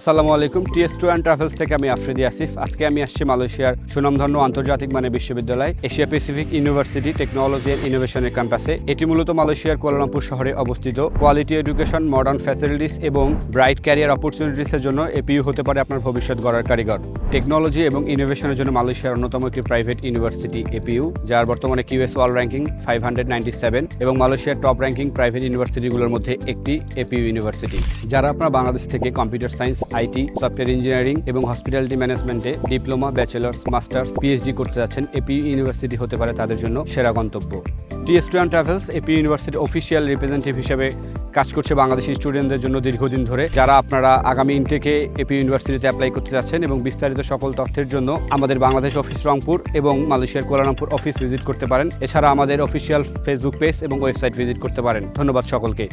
আসসালামু আলাইকুম। T S tour and travels থেকে আমি আফ্রিদি আসিফ। আজকে আমি আসছি মালয়েশিয়ার সুনামধন্য আন্তর্জাতিক মানের বিশ্ববিদ্যালয় Asia Pacific University Technology and ইনোভেশনের ক্যাম্পাসে। এটি মূলত মালয়েশিয়ার কুয়ালালামপুর শহরে অবস্থিত। কোয়ালিটি এডুকেশন, মডার্ন ফ্যাসিলিটিস এবং ব্রাইট ক্যারিয়ার অপরচুনিটিসের জন্য এপিইউ হতে পারে আপনার ভবিষ্যৎ গড়ার কারিগর। টেকনোলজি এবং ইনোভেশনের জন্য মালয়েশিয়ার অন্যতম একটি প্রাইভেট ইউনিভার্সিটি এপিইউ, যার বর্তমানে কিউএস ওয়ার্ল্ড র্যাঙ্কিং 597 এবং মালয়েশিয়ার টপ র্যাঙ্কিং প্রাইভেট ইউনিভার্সিটিগুলোর মধ্যে একটি এপিইউ ইউনিভার্সিটি। যারা আপনার বাংলাদেশ থেকে computer science, IT, software engineering এবং হসপিটালিটি ম্যানেজমেন্টে ডিপ্লোমা, ব্যাচেলার্স, মাস্টার্স, পিএইচডি করতে যাচ্ছেন, এপিইউ ইউনিভার্সিটি হতে পারে তাদের জন্য সেরা গন্তব্য। TS tour and travels APU ইউনিভার্সিটির অফিসিয়াল রিপ্রেজেন্টেটিভ হিসেবে কাজ করছে বাংলাদেশি স্টুডেন্টদের জন্য দীর্ঘদিন ধরে। যারা আপনারা আগামী ইনটেকে এপিইউ ইউনিভার্সিটিতে অ্যাপ্লাই করতে যাচ্ছেন এবং বিস্তারিত সকল তথ্যের জন্য আমাদের বাংলাদেশ অফিস রংপুর এবং মালয়েশিয়ার কুয়ালালামপুর অফিস ভিজিট করতে পারেন। এছাড়া আমাদের অফিসিয়াল ফেসবুক পেজ এবং ওয়েবসাইট ভিজিট করতে পারেন। ধন্যবাদ সকলকে।